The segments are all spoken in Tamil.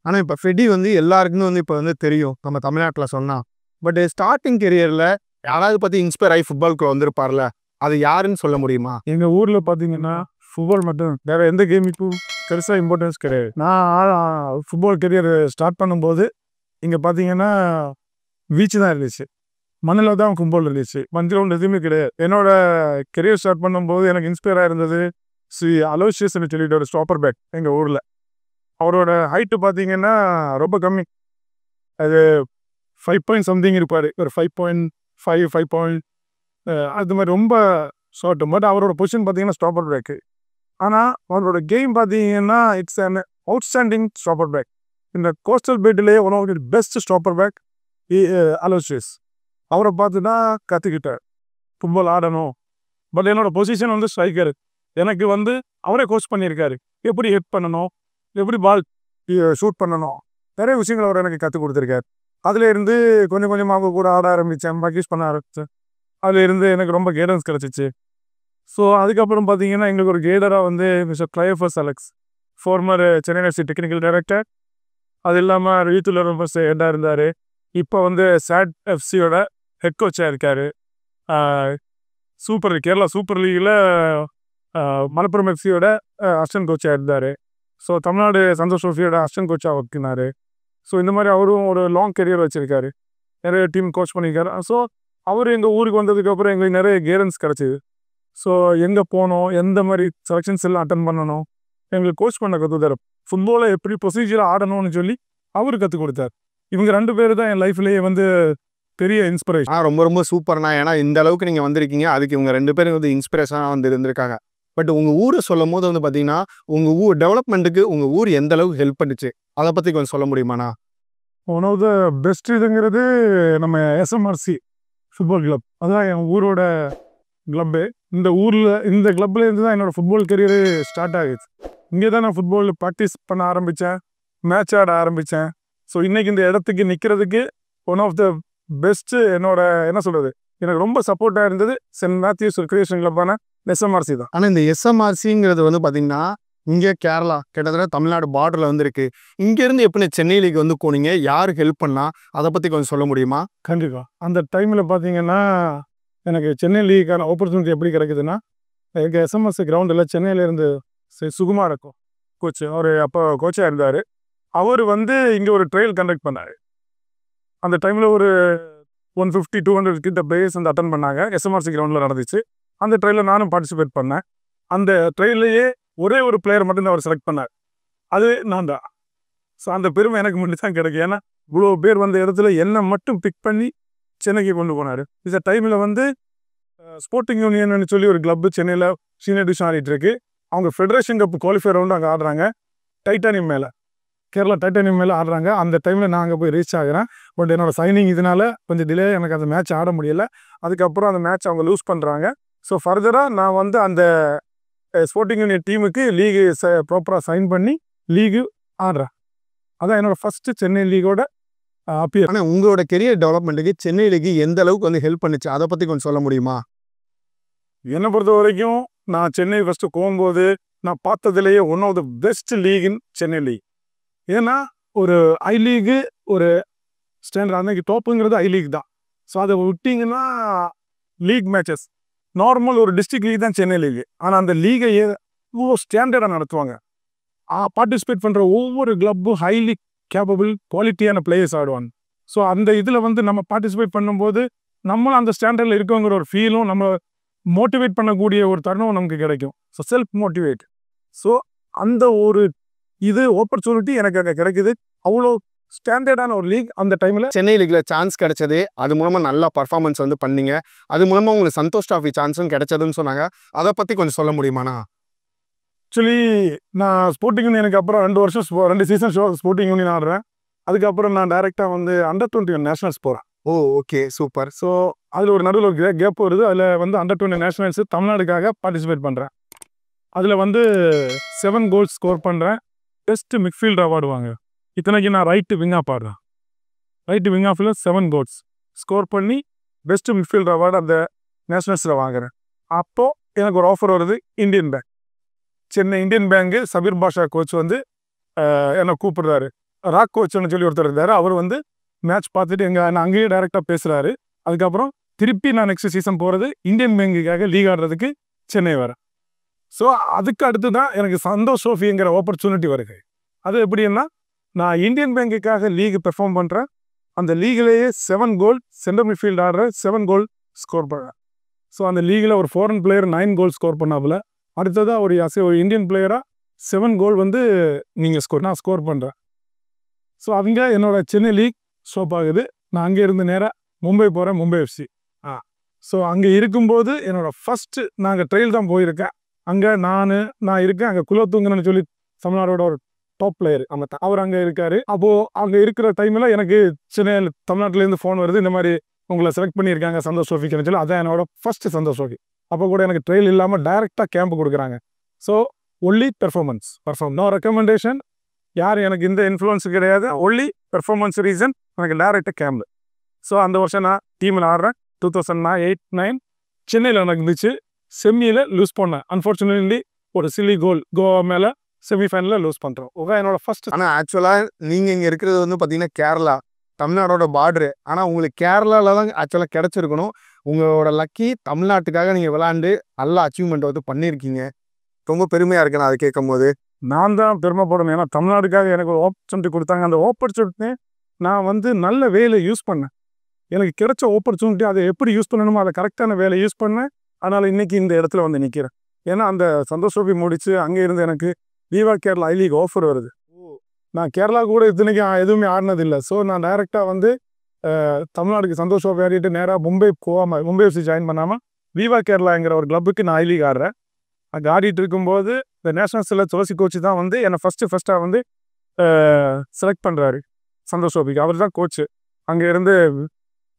ஆனா இப்ப ஃப்ரெடி வந்து எல்லாருக்குமே வந்து இப்ப வந்து தெரியும். நம்ம தமிழ்நாட்டுல சொன்னா. பட் ஸ்டார்ட்டிங் கரியர்ல யாராவது பத்தி இன்ஸ்பயர் ஆயி ஃபுட்பால்க்குள்ள வந்திருப்பார்ல. அது யாருன்னு சொல்ல முடியுமா? எங்க ஊர்ல பார்த்தீங்கன்னா, ஃபுட்பால் மட்டும் வேற எந்த கேமுக்கும் பெருசா இம்பார்ட்டன்ஸ் கிடையாது. நான் ஃபுட்பால் கரியர் ஸ்டார்ட் பண்ணும்போது, இங்க பார்த்தீங்கன்னா பீச் தான் இருந்துச்சு. மண்ணுல தான் ஃபுட்பால் இருந்துச்சு. மண் கிரவுண்ட் எதுவுமே கிடையாது. என்னோட கரியர் ஸ்டார்ட் பண்ணும்போது எனக்கு இன்ஸ்பயர் ஆயிருந்தது, அலோசியஸ்ன்னு சொல்லிட்டு ஒரு ஸ்டாப்பர் பேக் எங்க ஊர்ல. அவரோட ஹைட் பார்த்தீங்கன்னா ரொம்ப கம்மி. அது 5 பாயிண்ட் சம்திங் இருப்பாரு. ஒரு 5.5, 5 பாயிண்ட் அது மாரி ரொம்ப ஷார்ட். பட் அவரோட பொசிஷன் பார்த்தீங்கன்னா ஸ்டாப்பர் பேக்கு. ஆனா அவரோட கேம் பார்த்தீங்கன்னா it's an outstanding stopper back. இந்த கோஸ்டல் பெல்ட்லேயே one of the best stopper back Aloysius. அவரை பார்த்து தான் கற்றுக்கிட்டேன் ஃபுட்பால் ஆடணும். பட் என்னோட பொசிஷன் வந்து ஸ்ட்ரைக்கர். எனக்கு வந்து அவரே கோச் பண்ணியிருக்காரு. எப்படி ஹெட் பண்ணணும், எப்படி பால் ஷூட் பண்ணணும், நிறைய விஷயங்கள் அவர் எனக்கு கற்றுக் கொடுத்துருக்காரு. அதுல இருந்து கொஞ்சம் கொஞ்சமாக அவங்க கூட ஆட ஆரம்பித்தேன், ப்ராக்டிஸ் பண்ண ஆரம்பித்தேன். அதுல இருந்து எனக்கு ரொம்ப கைடன்ஸ் கிடச்சிச்சு. ஸோ அதுக்கப்புறம் பார்த்தீங்கன்னா எங்களுக்கு ஒரு கைடராக வந்து மிஸ்டர் கிளையஃபர்ஸ் Alex, former Chennai FC technical director. அது இல்லாமல் யூத் லெவல்ஸ் ஹெட்டாக இருந்தார். இப்போ வந்து சாட் எஃப்சியோட ஹெட் கோச்சாக இருக்கார். கேரளா சூப்பர் லீகில் மலப்புரம் எஃப்சியோட அசிஸ்டன்ட் கோச்சாக இருந்தார். ஸோ தமிழ்நாடு சந்தோஷ் ட்ரோஃபியோட அசிஸ்டன்ட் கோச்சாக ஒர்க்கினார். ஸோ இந்த மாதிரி அவரும் ஒரு லாங் கெரியர் வச்சுருக்காரு. நிறைய டீம் கோச் பண்ணியிருக்காரு. ஸோ அவர் எங்கள் ஊருக்கு வந்ததுக்கப்புறம் எங்களுக்கு நிறைய கைடன்ஸ் கிடச்சிது. ஸோ எங்கே போகணும், எந்த மாதிரி செலெக்ஷன்ஸ் எல்லாம் அட்டன் பண்ணணும், எங்களுக்கு கோச் பண்ண கற்றுத்தார். ஃபுட்பாலை எப்படி ப்ரொசீஜராக ஆடணும்னு சொல்லி அவர் கற்றுக் கொடுத்தார். இவங்க 2 பேர் தான் என் லைஃப்லேயே வந்து பெரிய இன்ஸ்பிரேஷன். ரொம்ப ரொம்ப சூப்பர்ண்ணா. ஏன்னா இந்த அளவுக்கு நீங்க வந்திருக்கீங்க. அதுக்கு இவங்க 2 பேரும் வந்து இன்ஸ்பிரேஷனா வந்து இருந்திருக்காங்க. பட் உங்க ஊரை சொல்லும்போது வந்து பார்த்தீங்கன்னா, உங்க ஊர் டெவலப்மெண்ட்டுக்கு உங்க ஊர் எந்த அளவுக்கு ஹெல்ப் பண்ணுச்சு? அதை பத்தி கொஞ்சம் சொல்ல முடியுமாண்ணா? ஒன் ஆஃப் த பெஸ்ட் இதுங்கிறது நம்ம எஸ்எம்ஆர்சி ஃபுட்பால் கிளப். அதுதான் என் ஊரோட கிளப்பு. இந்த கிளப்பில் இருந்து தான் என்னோடய ஃபுட்பால் கரியரு ஸ்டார்ட் ஆகிடுச்சு. இங்கே தான் நான் ஃபுட்பால் ப்ராக்டிஸ் பண்ண ஆரம்பித்தேன், மேட்ச் ஆட ஆரம்பித்தேன். ஸோ இன்றைக்கி இந்த இடத்துக்கு நிற்கிறதுக்கு ஒன் ஆஃப் த பெஸ்ட்டு என்னோட என்ன சொல்கிறது, எனக்கு ரொம்ப சப்போர்ட்டாக இருந்தது சென்ட் மேத்யூஸ் கிரியேஷன் கிளப்பான எஸ்எம்ஆர்சி தான். ஆனால் இந்த எஸ்எம்ஆர்சிங்கிறது வந்து பார்த்தீங்கன்னா, இங்கே கேரளா கிட்டத்தட்ட தமிழ்நாடு பார்டரில் வந்து இருக்குது. இங்கேருந்து எப்படி சென்னையிലേക്ക് வந்து போனீங்க? யார் ஹெல்ப் பண்ணா? அதை பற்றி கொஞ்சம் சொல்ல முடியுமா? கண்டிப்பாக. அந்த டைமில் பார்த்தீங்கன்னா எனக்கு சென்னை லீக்கான ஆப்பர்ச்சுனிட்டி எப்படி கிடைக்குதுன்னா, எங்கள் எஸ்எம்எஸ் கிரவுண்டில் சென்னையிலேருந்து சுகுமார் இருக்கும் கோச். அவர் அப்போ கோச்சாக இருந்தார். அவர் வந்து இங்கே ஒரு ட்ரையல் கண்டக்ட் பண்ணார். அந்த டைமில் ஒரு 150, 200 கிட்ட பிளேயர்ஸ் வந்து அட்டன் பண்ணாங்க. எஸ்எம்ஆர்சி கிரவுண்டில் நடந்துச்சு. அந்த ட்ரையலில் நானும் பார்ட்டிசிபேட் பண்ணேன். அந்த ட்ரையல்லையே ஒரே ஒரு பிளேயர் மட்டும் தான் அவர் செலக்ட் பண்ணார். அது நான் தான். ஸோ அந்த பெருமை எனக்கு மட்டும் தான் கிடைக்கும். ஏன்னா இவ்வளோ பேர் வந்த இடத்துல என்னை மட்டும் பிக் பண்ணி சென்னைக்கு கொண்டு போனார். இந்த டைமில் வந்து ஸ்போர்ட்டிங் யூனியன் சொல்லி ஒரு கிளப்பு சென்னையில் சீனியர் டிவிஷன் ஆடிட்டு இருக்கு. அவங்க ஃபெடரேஷன் கப் குவாலிஃபை ரவுண்டு அங்கே ஆடுறாங்க. டைட்டானியம் மேலே, கேரளா டைட்டானியம் மேலே ஆடுறாங்க. அந்த டைமில் நான் அங்கே போய் ரீச் ஆகிறேன். பட் என்னோட சைனிங் இதனால கொஞ்சம் டிலே, எனக்கு அந்த மேட்ச் ஆட முடியலை. அதுக்கப்புறம் அந்த மேட்ச் அவங்க லூஸ் பண்ணுறாங்க. ஸோ ஃபர்தராக நான் வந்து அந்த ஸ்போர்ட்டிங் யூனியன் டீமுக்கு லீகு ப்ராப்பராக சைன் பண்ணி லீகு ஆடுறேன். அதான் என்னோடய ஃபஸ்ட்டு சென்னை லீகோட அப்பியர். ஆனால் உங்களோட கெரியர் டெவலப்மெண்ட்டுக்கு சென்னை லீக் எந்த அளவுக்கு வந்து ஹெல்ப் பண்ணுச்சு? அதை பற்றி கொஞ்சம் சொல்ல முடியுமா? என்னை பொறுத்த வரைக்கும் நான் சென்னை ஃபஸ்ட்டு போகும்போது நான் பார்த்ததுலேயே one of the best league in Chennai league. ஏன்னா ஒரு ஐ லீகு ஒரு ஸ்டாண்டர்ட், அன்னைக்கு டாப்புங்கிறது ஐ லீக் தான். ஸோ அதை விட்டிங்கன்னா லீக் மேட்சஸ் நார்மல் ஒரு டிஸ்ட்ரிக்ட் லீக் தான் சென்னை லீகு. ஆனால் அந்த லீகை இவ்வளோ ஸ்டாண்டர்டாக நடத்துவாங்க. பார்ட்டிசிபேட் பண்ணுற ஒவ்வொரு கிளப்பும் ஹைலி கேப்பபிள் குவாலிட்டியான பிளேயர்ஸ் ஆடுவாங்க. ஸோ அந்த இதில் வந்து நம்ம பார்ட்டிசிபேட் பண்ணும்போது நம்மளும் அந்த ஸ்டாண்டர்டில் இருக்கோங்கிற ஒரு ஃபீலும், நம்ம மோட்டிவேட் பண்ணக்கூடிய ஒரு தருணம் நமக்கு கிடைக்கும். So self motivate. ஸோ அந்த ஒரு ஆப்பர்ச்சுனிட்டி எனக்கு அங்கே கிடைக்குது. அவ்வளோ ஸ்டாண்டர்டான ஒரு லீக் அந்த டைமில் சென்னை லீக்ல சான்ஸ் கிடைச்சது. அது மூலமாக நல்லா பர்ஃபார்மன்ஸ் வந்து பண்ணீங்க. அது மூலமாக உங்களுக்கு சந்தோஷ் ட்ராஃபி சான்ஸும் கிடைச்சதுன்னு சொன்னாங்க. அதை பற்றி கொஞ்சம் சொல்ல முடியுமாண்ணா? ஆக்சுவலி நான் ஸ்போர்ட்டிங் யூனியனுக்கு அப்புறம் 2 சீசன் ஸ்போர்ட்டிங் யூனியன் ஆடுறேன். அதுக்கப்புறம் நான் டைரெக்டாக வந்து அண்டர் 21 நேஷனல்ஸ் போகிறேன். ஓ, ஓகே, சூப்பர். ஸோ அதில் ஒரு நடுவில் ஒரு கேப் வருது. அதில் வந்து அண்டர் 20 நேஷனல்ஸ் தமிழ்நாடுக்காக பார்ட்டிசிபேட் பண்ணுறேன். அதில் வந்து 7 கோல்ஸ் ஸ்கோர் பண்ணுறேன். பெஸ்ட் மிட்ஃபீல்ட் அவார்டு வாங்க. இத்தனைக்கு நான் ரைட்டு விங்காக பாடுறேன். ரைட்டு விங் ஆஃபில் 7 கோல்ஸ் ஸ்கோர் பண்ணி பெஸ்ட் மிட்ஃபீல்ட் அவார்டு அந்த நேஷனல்ஸில் வாங்குறேன். அப்போது எனக்கு ஒரு ஆஃபர் வருது இந்தியன் பேங்க். சென்னை இந்தியன் பேங்க்கு சபீர் பாஷா கோச் வந்து என்னை கூப்பிடுறாரு. ராக் கோச்னு சொல்லி ஒருத்தர் இருந்தார். அவர் வந்து மேட்ச் பார்த்துட்டு நான் அங்கேயே டைரெக்டாக பேசுகிறாரு. அதுக்கப்புறம் திருப்பி நான் நெக்ஸ்ட் சீசன் போகிறது இந்தியன் பேங்குக்காக லீக் ஆடுறதுக்கு சென்னை வரேன். ஸோ அதுக்கு அடுத்து தான் எனக்கு சந்தோஷ் ட்ரோஃபிங்கிற ஆப்பர்ச்சுனிட்டி வருது. அது எப்படின்னா, நான் இந்தியன் பேங்குக்காக லீக் பெர்ஃபார்ம் பண்ணுறேன். அந்த லீக்லேயே 7 கோல் சென்டர் மிட்ஃபீல்ட் ஆடுற 7 கோல் ஸ்கோர் பண்ணுறேன். ஸோ அந்த லீகில் ஒரு ஃபாரின் பிளேயர் 9 கோல் ஸ்கோர் பண்ணாப்புல, அடுத்ததாக ஒரு இந்தியன் பிளேயராக 7 கோல் வந்து நான் ஸ்கோர் பண்ணுறேன். ஸோ அங்கே என்னோட சென்னை லீக் ஸ்டாப் ஆகுது. நான் அங்கே இருந்து நேராக மும்பை போகிறேன், மும்பை எஃப்சி. ஸோ அங்கே இருக்கும்போது என்னோட ஃபஸ்ட்டு நாங்கள் ட்ரெயில் தான் போயிருக்கேன். அங்கே நான் இருக்கேன். அங்கே குலோத்துங்கன்னு சொல்லி தமிழ்நாடோட ஒரு டாப் பிளேயர் அவர் அங்கே இருக்கார். அப்போது அங்கே இருக்கிற டைமில் எனக்கு சென்னையில் தமிழ்நாட்டிலேருந்து ஃபோன் வருது, இந்த மாதிரி உங்களை செலக்ட் பண்ணியிருக்காங்க சந்தோஷ் ட்ரோஃபிக்குன்னு சொல்லி. அதான் என்னோட ஃபஸ்ட்டு சந்தோஷ் ட்ரோஃபி. அப்போ கூட எனக்கு ட்ரெயில் இல்லாமல் டைரெக்டாக கேம்ப் கொடுக்குறாங்க. So only performance, no recommendation, யார் எனக்கு இந்த இன்ஃப்ளூயன்ஸ் கிடையாது. ஒன்லி பெர்ஃபார்மன்ஸ் ரீசன் எனக்கு டைரெக்டாக கேம்ப். ஸோ அந்த வருஷம் நான் டீமில் ஆடுறேன். 2008-9 சென்னையில் எனக்கு இருந்துச்சு. செமியில் லூஸ் பண்ணேன். அன்ஃபார்ச்சுனேட்லி ஒரு சில்லி கோல் கோவா மேலே செமிஃபைனலில் லூஸ் பண்ணுறோம். என்னோட ஃபர்ஸ்ட். ஆனால் ஆக்சுவலாக நீங்கள் இங்கே இருக்கிறது வந்து பார்த்தீங்கன்னா கேரளா, தமிழ்நாடோட பார்டரு. ஆனால் உங்களுக்கு கேரளாவில் தான் ஆக்சுவலாக கிடச்சிருக்கணும். உங்களோட லக்கி தமிழ்நாட்டுக்காக நீங்கள் விளாண்டு நல்ல அச்சீவ்மெண்ட் வந்து பண்ணியிருக்கீங்க. ரொம்ப பெருமையாக இருக்கு நான் அதை கேட்கும் போது. நான் தான் பெருமைப்படணும். ஏன்னா தமிழ்நாட்டுக்காக எனக்கு ஒரு ஆப்பர்ச்சுனிட்டி கொடுத்தாங்க. அந்த ஆப்பர்ச்சுனிட்டி நான் வந்து நல்ல வேலை யூஸ் பண்ணேன். எனக்கு கிடைச்ச ஆப்பர்ச்சுனிட்டி அதை எப்படி யூஸ் பண்ணணுமோ அதை கரெக்டான வேலை யூஸ் பண்ணேன். அதனால் இன்றைக்கி இந்த இடத்துல வந்து நிற்கிறேன். ஏன்னா அந்த சந்தோஷ் ட்ரோஃபி முடித்து அங்கே இருந்து எனக்கு விவா கேரளா ஐ லீக் ஆஃபர் வருது. நான் கேரளா கூட இத்தனைக்கு எதுவுமே ஆடினதில்லை. ஸோ நான் டைரெக்டாக வந்து தமிழ்நாடுக்கு சந்தோஷ் ட்ரோஃபி ஆடிட்டு நேராக மும்பை எஃப்சி ஜாயின் பண்ணாமல் விவா கேரளாங்கிற ஒரு கிளப்புக்கு நான் ஐ லீக் ஆடுறேன். அங்கே ஆடிட்டு இருக்கும்போது இந்த நேஷனல்ஸில் துளசி கோச்சு தான் வந்து என்னை ஃபஸ்ட்டாக வந்து செலக்ட் பண்ணுறாரு சந்தோஷ் ட்ரோஃபிக்கு. அவர் தான் கோச்சு. அங்கே இருந்து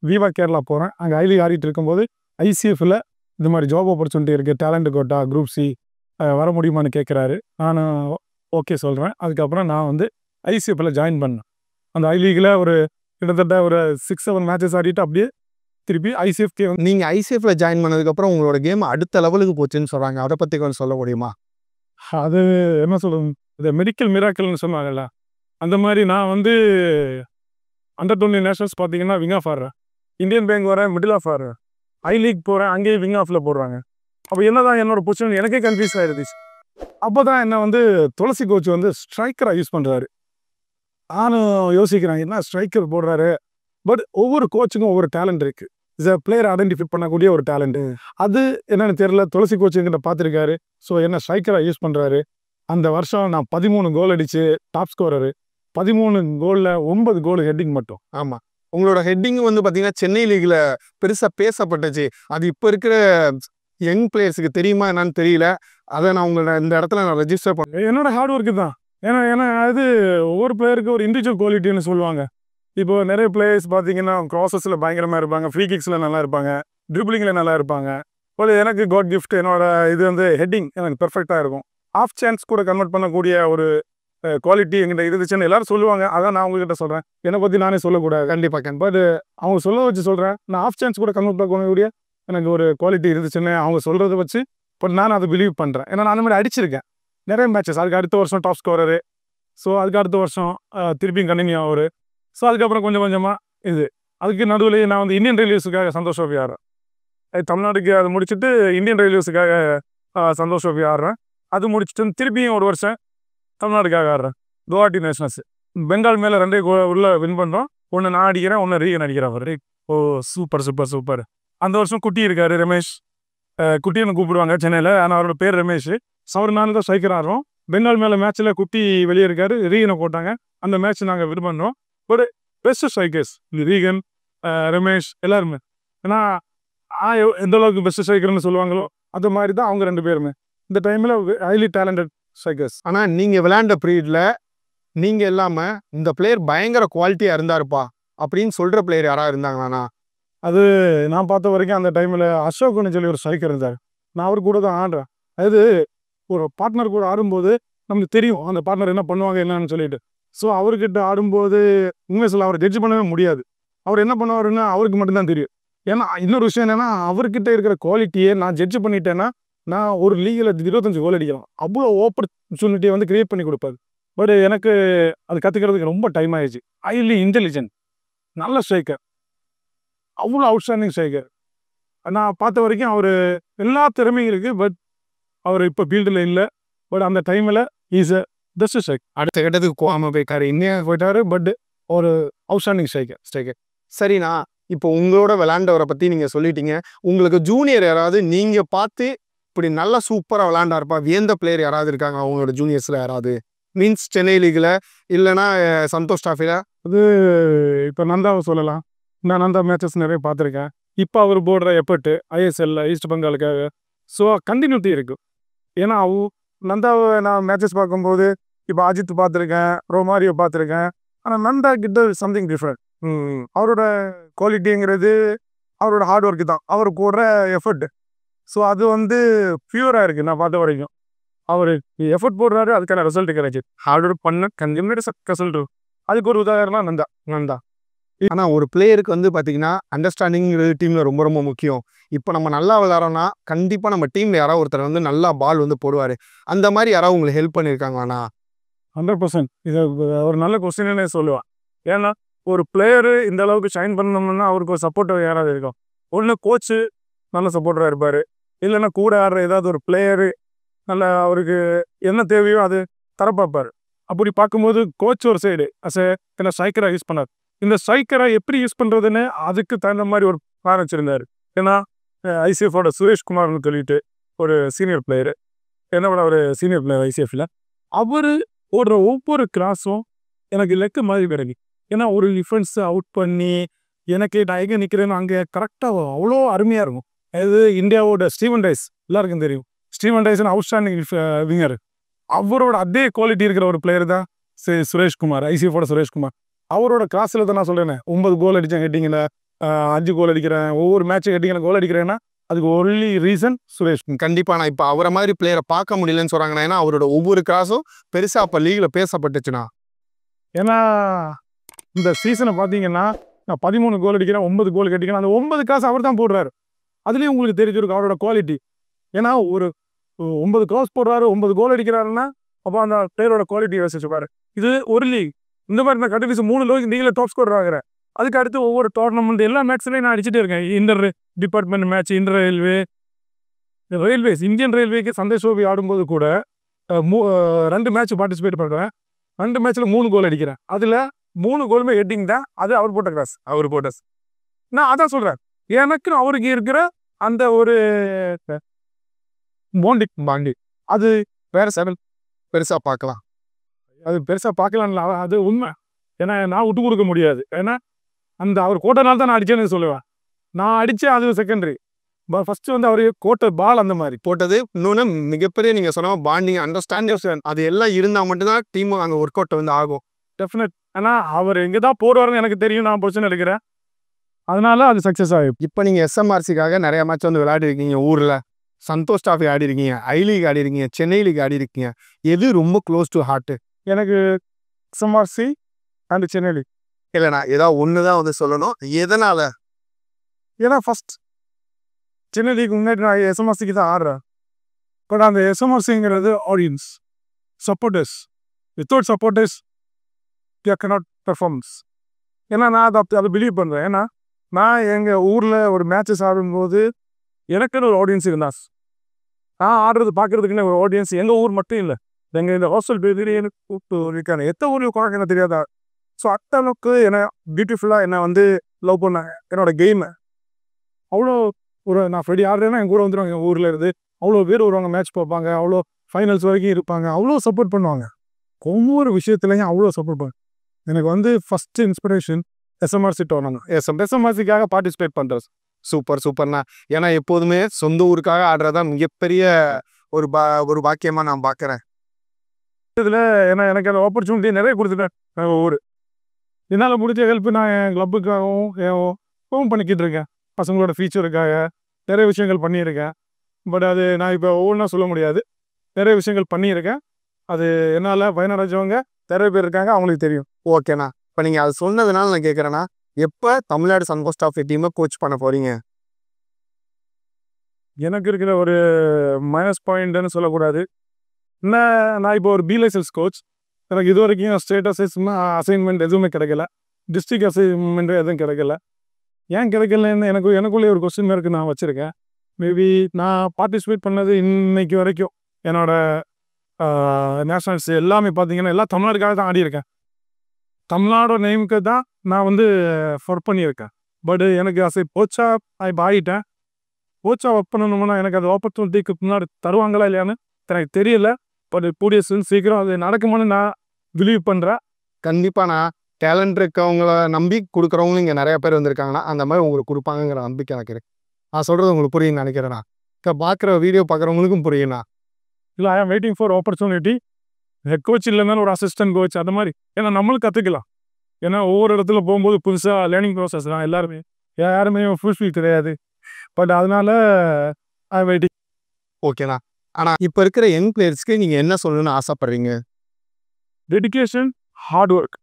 விவா கேரளா போகிறேன். அங்கே ஐ லீக் ஆடிட்டு இருக்கும்போது ஐசிஎஃப்பில் இந்த மாதிரி ஜாப் ஆப்பர்ச்சுனிட்டி இருக்குது, டேலண்ட் கோட்டா, குரூப் சி வர முடியுமான்னு கேட்குறாரு. நான் ஓகே சொல்கிறேன். அதுக்கப்புறம் நான் வந்து ஐசிஎஃப்பில் ஜாயின் பண்ணேன். அந்த ஐ லீகில் ஒரு கிட்டத்தட்ட ஒரு 6-7 மேட்சஸ் ஆடிட்டு அப்படியே திருப்பி ஐசிஎஃப்கே. நீங்கள் ஐசிஎஃப்பில் ஜாயின் பண்ணதுக்கப்புறம் உங்களோட கேம் அடுத்த லெவலுக்கு போச்சுன்னு சொல்கிறாங்க. அதை பற்றி கொஞ்சம் சொல்ல முடியுமா? அது என்ன சொல்லுங்க, இந்த மெடிக்கல் மிராக்கல்னு சொன்னாங்கல்ல, அந்த மாதிரி நான் வந்து அண்டர் 20 நேஷனல்ஸ் பார்த்தீங்கன்னா விங் ஆஃப் ஆடுறேன். இந்தியன் பேங்க் வரேன், மிடில் ஆஃப் ஆடுறேன். ஐ லீக் போகிறேன், அங்கேயே விங் ஆஃபில் போடுறாங்க. அப்போ என்ன தான் என்னோட பொசிஷன் எனக்கே கன்ஃபியூஸ் ஆகிடுச்சு. அப்போ தான் என்ன வந்து துளசி கோச் வந்து ஸ்ட்ரைக்கராக யூஸ் பண்ணுறாரு. நானும் யோசிக்கிறேன், என்ன ஸ்ட்ரைக்கர் போடுறாரு. பட் ஒவ்வொரு கோச்சுக்கும் ஒவ்வொரு டேலண்ட் இருக்குது. இஸ் அ பிளேயர் ஐடென்டிஃபை பண்ணக்கூடிய ஒரு டேலண்ட்டு. அது என்னென்னு தெரியல. துளசி கோச் என்கிட்ட பார்த்துருக்காரு. ஸோ என்ன ஸ்ட்ரைக்கராக யூஸ் பண்ணுறாரு. அந்த வருஷம் நான் 13 கோல் அடித்து டாப் ஸ்கோரரு. 13 கோலில் 9 கோல் ஹெட்டிங் மட்டும். ஆமாம், உங்களோட ஹெட்டிங் வந்து பார்த்தீங்கன்னா சென்னை லீகில் பெருசாக பேசப்பட்டுச்சு. அது இப்போ இருக்கிற யங் பிளேயர்ஸுக்கு தெரியுமா என்னன்னு தெரியல. அதை நான் உங்களை இந்த இடத்துல நான் ரெஜிஸ்டர் பண்ணேன். என்னோட ஹார்ட் ஒர்க்கு தான். ஏன்னா அது ஒவ்வொரு பிளேயருக்கு ஒரு இண்டிவிஜுவல் குவாலிட்டின்னு சொல்லுவாங்க. இப்போ நிறைய பிளேயர்ஸ் பார்த்தீங்கன்னா க்ராசஸில் பயங்கரமாக இருப்பாங்க, ஃப்ரீ கிக்ஸில் நல்லா இருப்பாங்க, ட்ரிப்ளிங்கில் நல்லா இருப்பாங்க. ஒரு எனக்கு காட் கிஃப்ட் என்னோட இது வந்து ஹெட்டிங் எனக்கு பெர்ஃபெக்டாக இருக்கும். ஆஃப் சான்ஸ் கூட கன்வெர்ட் பண்ணக்கூடிய ஒரு குவாலிட்டி எங்கிட்ட இருந்துச்சுன்னு எல்லாரும் சொல்லுவாங்க. அதான் நான் உங்ககிட்ட சொல்கிறேன். என்னை பற்றி நானே சொல்லக்கூடாது. கண்டிப்பாக. பட் அவங்க சொல்ல வச்சு சொல்கிறேன். நான் ஆஃப் சான்ஸ் கூட கன்வெர்ட் பண்ணக்கூடிய எனக்கு ஒரு குவாலிட்டி இருந்துச்சுன்னு அவங்க சொல்கிறத வச்சு பட் நான் அதை பிலீவ் பண்ணுறேன். ஏன்னா நான் அந்த மாதிரி அடிச்சிருக்கேன் நிறைய மேட்சஸ். அதுக்கு அடுத்த வருஷம் டாப் ஸ்கோரரு. ஸோ அதுக்கு அடுத்த வருஷம் திருப்பியும் கண்டினியூ ஆகுது. ஸோ அதுக்கப்புறம் கொஞ்சம் கொஞ்சமாக அதுக்கு நடுவில் நான் வந்து இந்தியன் ரயில்வேஸுக்காக சந்தோஷ் ட்ரோஃபி ஆடுறேன். தமிழ்நாடுக்கு அதை முடிச்சுட்டு இந்தியன் ரயில்வேஸுக்காக சந்தோஷ் ட்ரோஃபி ஆடுறேன். அது முடிச்சுட்டு திருப்பியும் ஒரு வருஷம் தமிழ்நாடுக்காக ஆடுறேன். குவாஹாட்டி நேஷனல்ஸ் பெங்கால் மேலே 2 உள்ள வின் பண்ணுறோம். ஒன்று நான் அடிக்கிறேன், ஒன்று ரீகன் அடிக்கிறேன். அவர் சூப்பர். அந்த வருஷம் குட்டி இருக்கார் ரமேஷ். குட்டின்னு கூப்பிடுவாங்க சென்னையில். ஆனால் அவரோட பேர் ரமேஷ். அவர் நானும் தான் ஸ்ட்ரைக்கர் ஆடுறோம். பெங்கால் மேலே மேட்ச்சில் குட்டி வெளியே இருக்கார். ரீகனை போட்டாங்க. அந்த மேட்ச் நாங்கள் வின் பண்ணுறோம். ஒரு பெஸ்ட் ஸ்ட்ரைக்கர்ஸ் ரீகன், ரமேஷ் எல்லாருமே. ஏன்னா எந்த அளவுக்கு பெஸ்ட் ஸ்ட்ரைக்கர்னு சொல்லுவாங்களோ அது மாதிரி தான் அவங்க 2 பேருமே. இந்த டைமில் ஹைலி டேலண்டட் ஸ்ட்ரைக்கர்ஸ். ஆனால் நீங்கள் விளையாண்ட பீரியடில் நீங்கள் இல்லாமல் இந்த பிளேயர் பயங்கர குவாலிட்டியாக இருந்தாருப்பா அப்படின்னு சொல்கிற பிளேயர் யாராவது இருந்தாங்களாண்ணா? அது நான் பார்த்த வரைக்கும் அந்த டைமில் அசோக்னு சொல்லி ஒரு ஸ்ட்ரைக்கர் இருந்தார். நான் அவர் கூட தான் ஆடுறேன். அதாவது ஒரு பார்ட்னர் கூட ஆடும்போது நமக்கு தெரியும் அந்த பார்ட்னர் என்ன பண்ணுவாங்க என்னன்னு சொல்லிட்டு. ஸோ அவர்கிட்ட ஆடும்போது உண்மை சொல்ல அவரை ஜட்ஜ் பண்ணவே முடியாது. அவர் என்ன பண்ணுவாருன்னு அவருக்கு மட்டும்தான் தெரியும். ஏன்னா இன்னொரு விஷயம் என்னென்னா அவர்கிட்ட இருக்கிற குவாலிட்டியை நான் ஜட்ஜ் பண்ணிட்டேன்னா நான் ஒரு லீகில் 25 கோல் அடிக்கலாம். அவ்வளோ ஆப்பர்ச்சுனிட்டியை வந்து கிரியேட் பண்ணி கொடுப்பாரு. பட் எனக்கு அது கற்றுக்கிறதுக்கு ரொம்ப டைம் ஆயிடுச்சு. ஹைலி இன்டெலிஜென்ட், நல்ல ஸ்ட்ரைக்கர், அவ்வளோ அவுட்ஸ்டாண்டிங் ஸ்ட்ரைக்கர். நான் பார்த்த வரைக்கும் அவர் எல்லா திறமையும் இருக்குது. பட் அவர் இப்போ ஃபீல்டில் இல்லை. பட் அந்த டைமில் இஸ் அ பெஸ்ட் ஸ்ட்ரைக். அடுத்த கட்டத்துக்கு போகாமல் போய்க்காரு, இந்தியாவுக்கு போயிட்டாரு. பட் ஒரு அவுட்ஸ்டாண்டிங் ஸ்ட்ரைக்கர். சரிண்ணா, இப்போ உங்களோட விளையாண்டவரை பற்றி நீங்கள் சொல்லிட்டீங்க. உங்களுக்கு ஜூனியர் யாராவது நீங்கள் பார்த்து இப்படி நல்லா சூப்பராக விளையாண்டாருப்பா வியந்த பிளேயர் யாராவது இருக்காங்க அவங்களோட ஜூனியர்ஸில் யாராவது? மீன்ஸ் சென்னை லீகில் இல்லைனா சந்தோஷ் ட்ராஃபியில்? அது இப்போ நந்தாவை சொல்லலாம். நான் நந்தா மேட்சஸ் நிறைய பார்த்துருக்கேன். இப்போ அவர் போடுற எஃபர்ட்டு ஐஎஸ்எல்ல ஈஸ்ட் பெங்காலுக்காக ஸோ கண்டினியூட்டி இருக்குது. ஏன்னா நந்தாவை நான் மேட்சஸ் பார்க்கும்போது இப்போ அஜித் பார்த்துருக்கேன், ரோமாரியோ பார்த்துருக்கேன். ஆனால் நந்தா கிட்ட சம்திங் டிஃப்ரெண்ட். அவரோட குவாலிட்டிங்கிறது அவரோட ஹார்ட் ஒர்க்கு தான், அவர் போடுற எஃபர்ட். ஸோ அது வந்து பியூராக இருக்குது நான் பார்த்த வரைக்கும். அவர் எஃபர்ட் போடுறாரு, அதுக்கான ரிசல்ட் கிடைச்சி. ஹார்ட் ஒர்க் பண்ண கண்டிப்பாக ரிசல்ட். அதுக்கு ஒரு உதாரணம் நந்தா. ஆனால் ஒரு பிளேயருக்கு வந்து பார்த்தீங்கன்னா அண்டர்ஸ்டாண்டிங்கிறது டீமில் ரொம்ப ரொம்ப முக்கியம். இப்போ நம்ம நல்லா விளையாடுறோம்னா கண்டிப்பாக நம்ம டீமில் யாராவது ஒருத்தர் வந்து நல்லா பால் வந்து போடுவார். அந்த மாதிரி யாராவது உங்களுக்கு ஹெல்ப் பண்ணியிருக்காங்கண்ணா? 100%. இது ஒரு நல்ல கொஸ்டின்னே சொல்லுவேன். ஏன்னா ஒரு பிளேயரு இந்த அளவுக்கு ஷைன் பண்ணணும்னா அவருக்கு ஒரு சப்போர்ட்டாக யாராவது இருக்கும். ஒன்று கோச்சு நல்ல சப்போர்ட்டராக இருப்பார், இல்லைன்னா கூட ஆடுற ஏதாவது ஒரு பிளேயரு நல்ல அவருக்கு என்ன தேவையோ அது தரப்பாப்பார். அப்படி பார்க்கும்போது கோச் ஒரு சைடு என்ன ஸ்ட்ரைக்கராக யூஸ் பண்ணார். இந்த ஸ்ட்ரைக்கரை எப்படி யூஸ் பண்ணுறதுன்னு அதுக்கு தகுந்த மாதிரி ஒரு பிளான் வச்சுருந்தார். ஏன்னா ஐசிஎஃபோட சுரேஷ்குமார்னு சொல்லிட்டு ஒரு சீனியர் பிளேயரு, என்னோட ஒரு சீனியர் பிளேயர் ஐசிஎஃப்ல, அவர் ஓடுற ஒவ்வொரு கிராஸும் எனக்கு லெக்கு மாதிரி கிடைக்கும். ஏன்னா ஒரு டிஃபென்ஸை அவுட் பண்ணி எனக்கு நான் எங்கே நிற்கிறேன்னு அங்கே கரெக்டாக அவ்வளோ அருமையாக இருக்கும். அது இந்தியாவோட ஸ்டீவன் ரைஸ் எல்லாருக்கும் தெரியும். ஸ்டீவன் ரைஸ்னு அவுட்ஸ்டாண்டிங் விங்கர். அவரோட அதே குவாலிட்டி இருக்கிற ஒரு பிளேயர் தான் சுரேஷ்குமார், ஐசிஎஃபோட சுரேஷ்குமார். அவரோட கிளாஸில் தான் நான் சொல்கிறேன், 9 கோல் அடித்தேன் ஹெட்டிங்கில், 5 கோல் அடிக்கிறேன், ஒவ்வொரு மேட்ச்சு ஹெட்டிங்கில் கோல் அடிக்கிறேன்னா அதுக்கு ஒன்லி ரீசன் சுரேஷ். கண்டிப்பாக நான் இப்போ அவரை மாதிரி பிளேயரை பார்க்க முடியலன்னு சொல்கிறாங்கண்ணா. ஏன்னா அவரோட ஒவ்வொரு கிராஸும் பெருசாக அப்போ லீகில் பேசப்பட்டுச்சுண்ணா. ஏன்னா இந்த சீசனை பார்த்தீங்கன்னா நான் 13 கோல் அடிக்கிறேன், 9 கோல் கட்டிக்கிறேன். அந்த 9 கிராஸ் அவர் தான் போடுறாரு. அதுலேயும் உங்களுக்கு தெரிஞ்சிருக்கும் அவரோட குவாலிட்டி. ஏன்னா ஒரு 9 கிராஸ் போடுறாரு, 9 கோல் அடிக்கிறாருன்னா அப்போ அந்த பிளேயரோட குவாலிட்டி யோசிச்சுப்பாரு. இது ஒரு லீக். இந்த மாதிரி நான் கண்டிப்பாக 3 லீகில் டாப் ஸ்கோர் ஆகிறேன். அதுக்கு அடுத்து ஒவ்வொரு டோர்னமெண்ட் எல்லா மேட்ச்லையும் நான் அடிச்சுட்டே இருக்கேன். Inter department match, inter railways Indian ரயில்வேக்கு சந்தேஷ் சோபி ஆடும்போது கூட 2 மேட்ச் பார்ட்டிசிபேட் பண்ணுறேன். 2 மேட்ச்சில் 3 கோல் அடிக்கிறேன். அதில் 3 கோலுமே ஹெட்டிங் தான். அது அவர் போட்ட கிராஸ், அவர் போட்ட. நான் அதான் சொல்கிறேன், எனக்கு அவருக்கு இருக்கிற அந்த ஒரு பாண்டி அது வேற செவல் பெருசாக பார்க்கலாம். அது பெருசாக பார்க்கலாம்ல, அது உண்மை. ஏன்னா நான் விட்டு கொடுக்க முடியாது. ஏன்னா அந்த அவர் கோட்டனால தான் நான் அடித்தேன்னு சொல்லுவேன். நான் அடித்தேன், அது செகண்டரி. ஃபஸ்ட்டு வந்து அவர் கோட்டை பால் அந்த மாதிரி போட்டது. இன்னொன்று மிகப்பெரிய நீங்கள் சொன்ன பாண்டிங், அண்டர்ஸ்டாண்டிங், அது எல்லாம் இருந்தால் மட்டும்தான் டீம் அங்கே ஒர்க் அவுட் வந்து ஆகும். டெஃபினட். ஏன்னா அவர் எங்கே தான் போடுவாருன்னு எனக்கு தெரியும், நான் பொசிஷன் எடுக்கிறேன். அதனால அது சக்ஸஸ் ஆகும். இப்போ நீங்கள் எஸ்எம்ஆர்சிக்காக நிறைய மேட்ச் வந்து விளையாடிருக்கீங்க. ஊரில் சந்தோஷ் ட்ராஃபி ஆடி இருக்கீங்க, ஐ லீக் ஆடி இருக்கீங்க, சென்னை லீக் ஆடி இருக்கீங்க. எது ரொம்ப க்ளோஸ் டு ஹார்ட்டு? எனக்கு எஸ்எம்ஆர்சி அண்ட் சென்னை லீக். இல்லைண்ணா, ஏதாவது ஒன்று தான் வந்து சொல்லணும். எதனால்? ஏன்னா ஃபஸ்ட் சென்னை லீக் முன்னாடி நான் எஸ்எம்ஆர்சிக்கு தான் ஆடுறேன். பட் அந்த எஸ்எம்ஆர்சிங்கிறது audience, supporters. Without supporters you cannot performance. ஏன்னா நான் அதை பிலீவ் பண்ணுறேன். ஏன்னா நான் எங்கள் ஊரில் ஒரு மேட்சஸ் ஆடும்போது எனக்குன்னு ஒரு ஆடியன்ஸ் இருந்தாஸ். நான் ஆடுறது பார்க்குறதுக்குன்னு ஒரு ஆடியன்ஸ் எங்கள் ஊர் மட்டும் இல்லை, எங்கள் இந்த ஹாஸ்டல் பேர் எனக்கு கூப்பிட்டு இருக்காங்க. எத்தனை ஊர் குழந்தை எனக்கு தெரியாதா. ஸோ அந்த அளவுக்கு என்னை பியூட்டிஃபுல்லாக என்னை வந்து லவ் பண்ணாங்க. என்னோட கேமை அவ்வளோ நான் ஃப்ரெடி ஆடுறேன்னா என் கூட வந்துடுவாங்க. எங்கள் ஊரில் இருந்து அவ்வளோ பேர் வருவாங்க, மேட்ச் பார்ப்பாங்க, அவ்வளோ ஃபைனல்ஸ் வரைக்கும் இருப்பாங்க, அவ்வளோ சப்போர்ட் பண்ணுவாங்க. ஒவ்வொரு விஷயத்துலையும் அவ்வளோ சப்போர்ட் பண்ணுவாங்க. எனக்கு வந்து ஃபஸ்ட்டு இன்ஸ்பிரேஷன் எஸ்எம்ஆர்சி டோர்னமெண்ட், எஸ்எம்ஆர்சிக்காக பார்ட்டிசிபேட் பண்ணுறது. சூப்பர்ண்ணா. ஏன்னா எப்போதுமே சொந்த ஊருக்காக ஆடுறதான் மிகப்பெரிய ஒரு பாக்கியமாக நான் பார்க்குறேன். இதில் ஏன்னா எனக்கு அந்த ஆப்பர்ச்சுனிட்டி நிறைய கொடுத்துட்டேன். எங்கள் ஊர் என்னால் முடிஞ்ச ஹெல்ப் நான் என் கிளப்புக்காகவும் எப்பவும் பண்ணிக்கிட்டு இருக்கேன். பசங்களோட ஃபியூச்சருக்காக நிறைய விஷயங்கள் பண்ணியிருக்கேன். பட் அது நான் இப்போ ஒவ்வொன்றா சொல்ல முடியாது. நிறைய விஷயங்கள் பண்ணியிருக்கேன். அது என்னால் பயனடைஞ்சவங்க நிறைய பேர் இருக்காங்க, அவங்களுக்கு தெரியும். ஓகேண்ணா, இப்போ நீங்கள் அது சொன்னதுனால நான் கேட்குறேன்னா, எப்போ தமிழ்நாடு சந்தோஷ் ட்ராஃபி டீமை கோச் பண்ண போகிறீங்க? எனக்கு இருக்கிற ஒரு மைனஸ் பாயிண்ட்னு சொல்லக்கூடாது. நான் இப்போ ஒரு பி லைசன்ஸ் கோச். எனக்கு இது வரைக்கும் ஸ்டேட் அசைன்மெண்ட் எதுவுமே கிடைக்கல. டிஸ்ட்ரிக்ட் அசைன்மெண்ட் எதுவும் கிடைக்கல. ஏன் கிடைக்கலன்னு எனக்குள்ளே ஒரு கொஸ்டின் மார்க் நான் வச்சுருக்கேன். மேபி நான் பார்ட்டிசிபேட் பண்ணது இன்னைக்கு வரைக்கும் என்னோட நேஷ்னல்ஸ் எல்லாமே பார்த்தீங்கன்னா எல்லாம் தமிழ்நாடுக்காக தான் ஆடியிருக்கேன். தமிழ்நாடோட நேமுக்கு தான் நான் வந்து ஒர்க் பண்ணியிருக்கேன். பட் எனக்கு கோச்சா இப்போ ஆகிட்டேன். கோச்சா ஒர்க் பண்ணணும்னா எனக்கு அது ஆப்பர்ச்சுனிட்டிக்கு முன்னாடி தருவாங்களா இல்லையான்னு எனக்கு தெரியல. பட் கூடிய சீக்கிரம் அது நடக்குமான்னு நான் பிலீவ் பண்ணுறேன். கண்டிப்பாக நான் டேலண்ட் இருக்கவங்கள நம்பி கொடுக்குறவங்களும் இங்கே நிறைய பேர் வந்திருக்காங்கன்னா அந்த மாதிரி உங்களுக்கு கொடுப்பாங்கங்கிற நம்பிக்கை எனக்கு இருக்கு. நான் சொல்கிறது உங்களுக்கு புரியுன்னு நினைக்கிறேண்ணா. இப்போ பார்க்குற வீடியோ பார்க்குறவங்களுக்கும் புரியுண்ணா. இல்லை, I am waiting for opportunity. Head coach இல்லைனாலும் ஒரு அசிஸ்டன்ட் கோச் அந்த மாதிரி. ஏன்னா நம்மளும் கற்றுக்கலாம். ஏன்னா ஒவ்வொரு இடத்துல போகும்போது புதுசாக லேர்னிங் ப்ராசஸ் தான் எல்லாருமே. யாருமே ஃபுல்ஃபில் கிடையாது. பட் அதனால ஐ வெயிட்டிங். ஓகேண்ணா. ஆனால் இப்போ இருக்கிற யங் பிளேயர்ஸ்க்கு நீங்கள் என்ன சொல்லணும்னு ஆசைப்படுறீங்க? Dedication, hard work.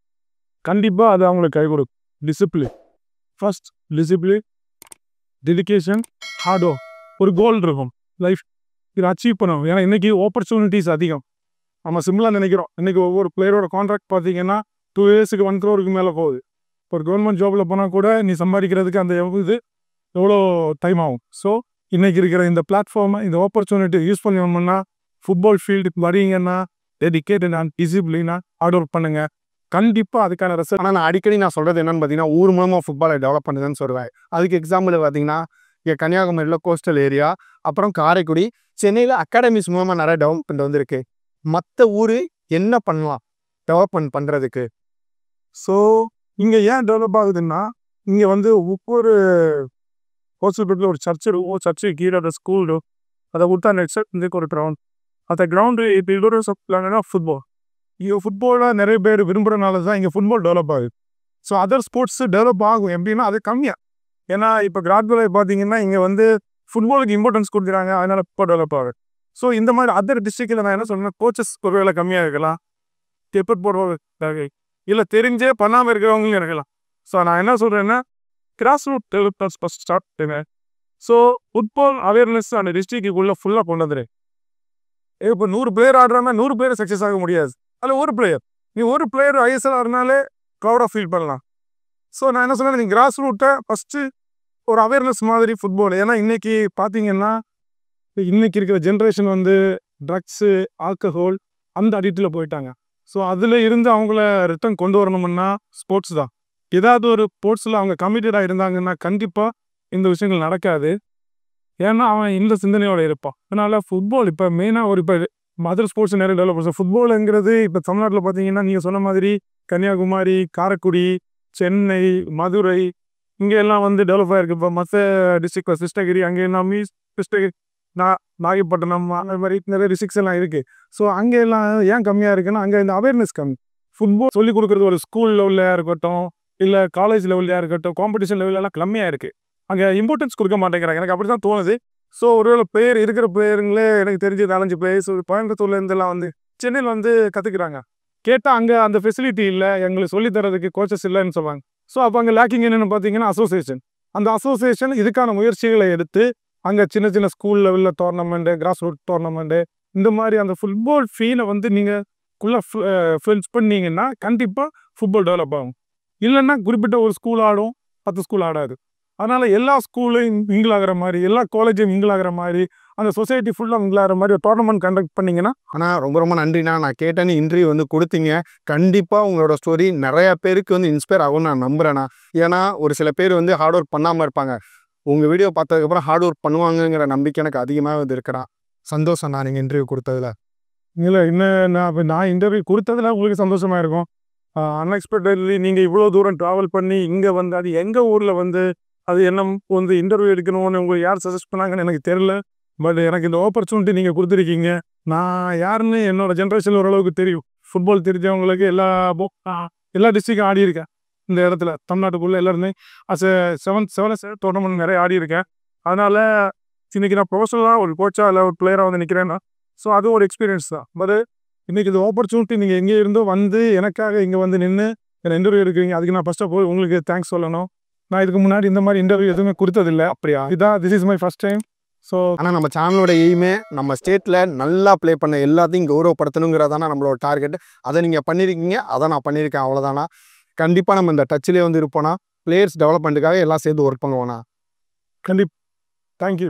கண்டிப்பாக அது அவங்களுக்கு கை கொடுக்கும். Discipline first. Discipline, dedication, hard work. ஒரு கோல் இருக்கும் லைஃப், இதை அச்சீவ் பண்ணணும். ஏன்னா இன்றைக்கி ஆப்பர்ச்சுனிட்டிஸ் அதிகம். நம்ம சிம்பிளாக நினைக்கிறோம். இன்றைக்கி ஒவ்வொரு பிளேயரோட கான்ட்ராக்ட் பார்த்தீங்கன்னா 2 இயர்ஸுக்கு 1 crore மேலே போகுது. இப்போ ஒரு கவர்மெண்ட் ஜாபில் போனால் கூட நீ சம்பாதிக்கிறதுக்கு அந்த இது எவ்வளோ டைம் ஆகும். ஸோ இன்றைக்கி இருக்கிற இந்த பிளாட்ஃபார்மை, இந்த ஆப்பர்ச்சுனிட்டி யூஸ் பண்ணணும்னா ஃபுட்பால் ஃபீல்டுக்கு வரீங்கன்னா டெடிகேட்டட் அண்ட் டிசிப்ளினாக ஹார்ட் ஒர்க் பண்ணுங்கள். கண்டிப்பாக அதுக்கான ரிசல்ட். ஆனால் நான் அடிக்கடி சொல்கிறது என்னென்னு பார்த்தீங்கன்னா ஊர் மூலமாக ஃபுட்பாலை டெவலப் பண்ணுதுன்னு சொல்லுவேன். அதுக்கு எக்ஸாம்பிள் பார்த்தீங்கன்னா இங்கே கன்னியாகுமரியில் கோஸ்டல் ஏரியா, அப்புறம் காரைக்குடி, சென்னையில் அகாடமிஸ் மூலமாக நிறைய டெவலப்மெண்ட் வந்திருக்கு. மற்ற ஊர் என்ன பண்ணலாம் டெவலப்மெண்ட் பண்ணுறதுக்கு? ஸோ இங்கே ஏன் டெவலப் ஆகுதுன்னா இங்கே வந்து ஒவ்வொரு ஹாஸ்பிட்டலில் ஒரு சர்ச்சு இருக்கும். சர்ச்சுக்கு கீழே அந்த ஸ்கூல் அதை கொடுத்தா நெக்ஸ்ட் ஒரு கிரவுண்ட். அந்த கிரவுண்டு இப்போ இதோட சொல்லாங்கன்னா ஃபுட்பால். இங்கே ஃபுட்பாலாக நிறைய பேர் விரும்புகிறனால தான் இங்கே ஃபுட்பால் டெவலப் ஆகுது. ஸோ அதர் ஸ்போர்ட்ஸு டெவலப் ஆகும் எப்படின்னா அது கம்மியாக. ஏன்னா இப்போ கிராஜுவலாக பார்த்தீங்கன்னா இங்கே வந்து ஃபுட்பாலுக்கு இம்பார்ட்டன்ஸ் கொடுக்குறாங்க. அதனால் இப்போ டெவலப் ஆகுது. ஸோ இந்த மாதிரி அதர் டிஸ்ட்ரிக்டில் நான் என்ன சொல்றேன்னா கோச்சஸ் ஒரு வேலை கம்மியாக இருக்கலாம், ஸ்டெப்பர் போடுறவங்க இல்லை தெரிஞ்சே பண்ணாமல் இருக்கிறவங்களும் இருக்கலாம். ஸோ நான் என்ன சொல்கிறேன்னா grass root developments first start பண்ணுங்க. ஸோ ஃபுட்பால் அவேர்னஸ் அந்த டிஸ்ட்ரிக்டுக்குள்ளே ஃபுல்லாக கொண்டு வந்துடு. இப்போ 100 பிளேயர் ஆடுறாங்கன்னா 100 பேர் சக்ஸஸ் ஆக முடியாது. அதில் ஒரு பிளேயர், நீ ஒரு பிளேயர் ஐஎஸ்எல் ஆடுனாலே க்ரௌடாக ஃபீல் பண்ணலாம். ஸோ நான் என்ன சொன்னேன், நீங்கள் கிராஸ் ரூட்டை ஃபஸ்ட்டு ஒரு அவேர்னஸ் மாதிரி ஃபுட்பால். ஏன்னா இன்றைக்கி பார்த்தீங்கன்னா இன்றைக்கி இருக்கிற ஜென்ரேஷன் வந்து ட்ரக்ஸு, ஆல்கஹால் அந்த அடிக்டில் போயிட்டாங்க. ஸோ அதில் இருந்து அவங்கள ரிட்டர்ன் கொண்டு வரணும்னா ஸ்போர்ட்ஸ் தான். ஏதாவது ஒரு ஸ்போர்ட்ஸில் அவங்க கமிட்டடாக இருந்தாங்கன்னா கண்டிப்பாக இந்த விஷயங்கள் நடக்காது. ஏன்னா அவன் இந்த சிந்தனையோடு இருப்பான். அதனால் ஃபுட்பால் இப்போ மெயினாக ஒரு இப்போ மதர் ஸ்போர்ட்ஸ் நிறைய டெவலப் பண்ணுறோம். ஃபுட்பாலுங்கிறது இப்போ தமிழ்நாட்டில் பார்த்தீங்கன்னா நீங்கள் சொன்ன மாதிரி கன்னியாகுமரி, காரைக்குடி, சென்னை, மதுரை இங்கே எல்லாம் வந்து டெவலப் ஆகிருக்கு. இப்போ மற்ற டிஸ்ட்ரிக்ட் கிருஷ்ணகிரி அங்கே எல்லாமே கிருஷ்ணகிரி, நாகப்பட்டினம் அந்த மாதிரி நிறைய டிஸ்ட்ரிக்ஸ் எல்லாம் இருக்குது. ஸோ அங்கே எல்லாம் ஏன் கம்மியாக இருக்குன்னா அங்கே இந்த அவேர்னஸ் கம்மி. ஃபுட்பால் சொல்லிக் கொடுக்குறது ஒரு ஸ்கூல் லெவலில் இருக்கட்டும், இல்லை காலேஜ் லெவலில் இருக்கட்டும், காம்படிஷன் லெவலெல்லாம் கம்மியாக இருக்குது. அங்கே இம்பார்ட்டன்ஸ் கொடுக்க மாட்டேங்கிறாங்க. எனக்கு அப்படி தான் தோணுது. ஸோ ஒருவேளை பிளேயர் இருக்கிற பிளேயருங்களே எனக்கு தெரிஞ்சு 4-5 பிளேயர்ஸ் கோயம்புத்தூர்லேருந்துலாம் வந்து சென்னையில் வந்து கற்றுக்குறாங்க. கேட்டால் அங்கே அந்த ஃபெசிலிட்டி இல்லை, எங்களுக்கு சொல்லித்தரதுக்கு கோச்சஸ் இல்லைன்னு சொல்லுவாங்க. ஸோ அப்போ அங்கே லேக்கிங் என்னென்னு பார்த்தீங்கன்னா அசோசியேஷன். அந்த அசோசியேஷன் இதுக்கான முயற்சிகளை எடுத்து அங்கே சின்ன சின்ன ஸ்கூல் லெவலில் டோர்னமெண்ட்டு, கிராஸ் ரூட் டோர்னமெண்ட்டு இந்த மாதிரி அந்த ஃபுட்பால் ஃபீலை வந்து நீங்கள் ஃபில்ஸ் பண்ணிங்கன்னா கண்டிப்பாக ஃபுட்பால் டெவலப் ஆகும். இல்லைன்னா குறிப்பிட்ட ஒரு ஸ்கூல் ஆடும், 10 ஸ்கூல் ஆடாது. அதனால் எல்லா ஸ்கூலையும் மிங்கிள் ஆகிற மாதிரி, எல்லா காலேஜையும் மிங்கிள் ஆகிற மாதிரி, அந்த சொசைட்டி ஃபுல்லாக மிங்கிள் ஆகிற மாதிரி ஒரு டோர்னமெண்ட் கண்டக்ட் பண்ணிங்கன்னா. ஆனால் ரொம்ப ரொம்ப நன்றிண்ணா. நான் கேட்டேன்னு இன்டர்வியூ வந்து கொடுத்தீங்க. கண்டிப்பாக உங்களோட ஸ்டோரி நிறையா பேருக்கு வந்து இன்ஸ்பயர் ஆகும்னு நான் நம்புகிறேண்ணா. ஏன்னா ஒரு சில பேர் வந்து ஹார்ட் ஒர்க் பண்ணாமல் இருப்பாங்க. உங்கள் வீடியோ பார்த்ததுக்கப்புறம் ஹார்ட் ஒர்க் பண்ணுவாங்கங்கிற நம்பிக்கை எனக்கு அதிகமாக வந்து இருக்கிறான். சந்தோஷம் நான் நீங்கள் இன்டர்வியூ கொடுத்ததில். இல்லை இன்னும் நான் இன்டர்வியூ கொடுத்ததில் உங்களுக்கு சந்தோஷமாக இருக்கும். அன்எக்ஸ்பெக்டட்லி நீங்கள் இவ்வளோ தூரம் ட்ராவல் பண்ணி இங்கே வந்து அது எங்கள் ஊரில் வந்து அது என்ன வந்து இன்டர்வியூ எடுக்கணும்னு உங்களுக்கு யார் சஜஸ்ட் பண்ணாங்கன்னு எனக்கு தெரில. பட் எனக்கு இந்த ஆப்பர்ச்சுனிட்டி நீங்கள் கொடுத்துருக்கீங்க. நான் யாருன்னு என்னோடய ஜென்ரேஷனில் ஓரளவுக்கு தெரியும். ஃபுட்பால் தெரிஞ்சவங்களுக்கு எல்லா டிஸ்ட்ரிக்டும் ஆடி இருக்கேன். இந்த இடத்துல தமிழ்நாட்டுக்குள்ளே எல்லாருமே செவன்ஸ் டோர்னமெண்ட் நிறைய ஆடி இருக்கேன். அதனால் இன்றைக்கி நான் ப்ரொஃபஷனலாக ஒரு கோச்சாக இல்லை ஒரு பிளேயராக வந்து நிற்கிறேன்னா ஸோ அதுவும் ஒரு எக்ஸ்பீரியன்ஸ் தான். பட் இன்றைக்கி இது ஆப்பர்ச்சுனிட்டி நீங்கள் எங்கே இருந்தோ வந்து எனக்காக இங்கே வந்து நின்று என்னை இன்டர்வியூ எடுக்கிறீங்க. அதுக்கு நான் ஃபஸ்ட் ஆஃப் ஆல் உங்களுக்கு தேங்க்ஸ் சொல்லணும். நான் இதுக்கு முன்னாடி இந்த மாதிரி இன்டர்வியூ எதுவுமே கொடுத்ததில்லை. அப்படியா? This is my first time. So ஆனால் நம்ம சேனலோட எய்மே நம்ம ஸ்டேட்டில் நல்லா ப்ளே பண்ண எல்லாத்தையும் கௌரவப்படுத்தணுங்கிறதானா நம்மளோட டார்கெட். அதை நீங்கள் பண்ணியிருக்கீங்க, அதை நான் பண்ணியிருக்கேன், அவ்வளோதானா. கண்டிப்பாக நம்ம இந்த டச்சிலே வந்து இருப்போம்னா, பிளேயர்ஸ் டெவலப்மெண்ட்டுக்காக எல்லாம் சேர்ந்து ஒர்க் பண்ணுவோண்ணா. கண்டிப்பாக தேங்க்யூ.